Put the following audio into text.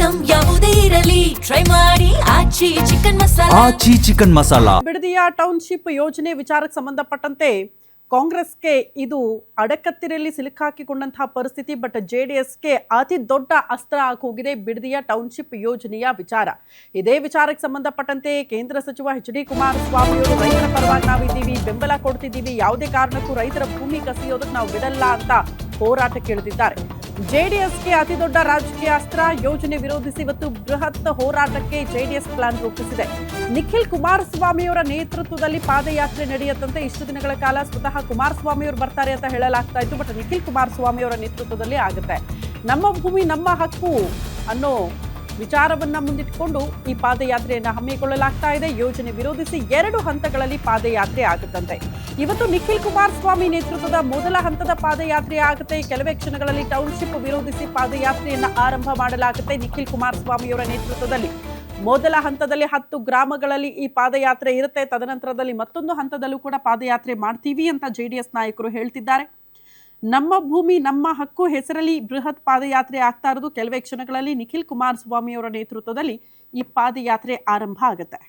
Item ಯಾವುದೇ ಇರಲಿ try ಮಾಡಿ ಆಚಿ ಚಿಕನ್ ಮಸಾಲಾ. ಬಿಡದಿಯ ಟೌನ್ಶಿಪ್ ಯೋಜನೆ ವಿಚಾರಕ್ಕೆ ಸಂಬಂಧಪಟ್ಟಂತೆ ಕಾಂಗ್ರೆಸ್ಗೆ ಇದು ಅಡಕತ್ತಿರಲ್ಲಿ ಸಿಲುಕಾಕಿಕೊಂಡಂತಹ ಪರಿಸ್ಥಿತಿ. ಬಟ್ JDSಗೆ ಅತಿ ದೊಡ್ಡ ಅಸ್ತ್ರ ಆಗೋಗಿದೆ ಬಿಡದಿಯ ಟೌನ್ಶಿಪ್ ಯೋಜನೆಯ ವಿಚಾರ. ಇದೇ ವಿಚಾರಕ್ಕೆ ಸಂಬಂಧಪಟ್ಟಂತೆ ಕೇಂದ್ರ ಸಚಿವ HD ಕುಮಾರಸ್ವಾಮಿ ಅವರು ರೈತರ ಪರವಾಗಿ ನಾವಿದ್ದೀವಿ, ಬೆಂಬಲ ಕೊಡ್ತಿದ್ದೀವಿ, ಯಾವುದೇ ಕಾರಣಕ್ಕೂ ರೈತರ ಭೂಮಿ ಕಸಿಯೋದಕ್ಕೆ ನಾವು ಬಿಡಲ್ಲ ಅಂತ ಹೋರಾಟಕ್ಕೆ ಇಳಿದಿದ್ದಾರೆ. JDSಗೆ ಅತಿ ದೊಡ್ಡ ರಾಜಕೀಯ ಅಸ್ತ್ರ. ಯೋಜನೆ ವಿರೋಧಿಸಿ ಇವತ್ತು ಬೃಹತ್ ಹೋರಾಟಕ್ಕೆ JDS ಪ್ಲಾನ್ ರೂಪಿಸಿದೆ. ನಿಖಿಲ್ ಕುಮಾರಸ್ವಾಮಿ ಅವರ ನೇತೃತ್ವದಲ್ಲಿ ಪಾದಯಾತ್ರೆ ನಡೆಯುತ್ತಂತೆ. ಇಷ್ಟು ದಿನಗಳ ಕಾಲ ಸ್ವತಃ ಕುಮಾರಸ್ವಾಮಿ ಅವರು ಬರ್ತಾರೆ ಅಂತ ಹೇಳಲಾಗ್ತಾ ಇತ್ತು. ಬಟ್ ನಿಖಿಲ್ ಕುಮಾರಸ್ವಾಮಿ ಅವರ ನೇತೃತ್ವದಲ್ಲಿ ಆಗುತ್ತೆ. ನಮ್ಮ ಭೂಮಿ ನಮ್ಮ ಹಕ್ಕು ಅನ್ನೋ ವಿಚಾರವನ್ನ ಮುಂದಿಟ್ಟುಕೊಂಡು ಈ ಪಾದಯಾತ್ರೆಯನ್ನು ಹಮ್ಮಿಕೊಳ್ಳಲಾಗ್ತಾ ಇದೆ. ಯೋಜನೆ ವಿರೋಧಿಸಿ 2 ಹಂತಗಳಲ್ಲಿ ಪಾದಯಾತ್ರೆ ಆಗುತ್ತಂತೆ. ಇವತ್ತು ನಿಖಿಲ್ ಕುಮಾರಸ್ವಾಮಿ ನೇತೃತ್ವದ ಮೊದಲ ಹಂತದ ಪಾದಯಾತ್ರೆ ಆಗುತ್ತೆ. ಕೆಲವೇ ಕ್ಷಣಗಳಲ್ಲಿ ಟೌನ್ಶಿಪ್ ವಿರೋಧಿಸಿ ಪಾದಯಾತ್ರೆಯನ್ನು ಆರಂಭ ಮಾಡಲಾಗುತ್ತೆ. ನಿಖಿಲ್ ಕುಮಾರಸ್ವಾಮಿ ಅವರ ನೇತೃತ್ವದಲ್ಲಿ ಮೊದಲ ಹಂತದಲ್ಲಿ 10 ಗ್ರಾಮಗಳಲ್ಲಿ ಈ ಪಾದಯಾತ್ರೆ ಇರುತ್ತೆ. ತದನಂತರದಲ್ಲಿ ಮತ್ತೊಂದು ಹಂತದಲ್ಲೂ ಕೂಡ ಪಾದಯಾತ್ರೆ ಮಾಡ್ತೀವಿ ಅಂತ JDS ನಾಯಕರು ಹೇಳ್ತಿದ್ದಾರೆ. ನಮ್ಮ ಭೂಮಿ ನಮ್ಮ ಹಕ್ಕು ಹೆಸರಲ್ಲಿ ಬೃಹತ್ ಪಾದಯಾತ್ರೆ ಆಗ್ತಾ ಇರೋದು. ಕೆಲವೇ ಕ್ಷಣಗಳಲ್ಲಿ ನಿಖಿಲ್ ಕುಮಾರಸ್ವಾಮಿ ಅವರ ನೇತೃತ್ವದಲ್ಲಿ ಈ ಪಾದಯಾತ್ರೆ ಆರಂಭ ಆಗುತ್ತೆ.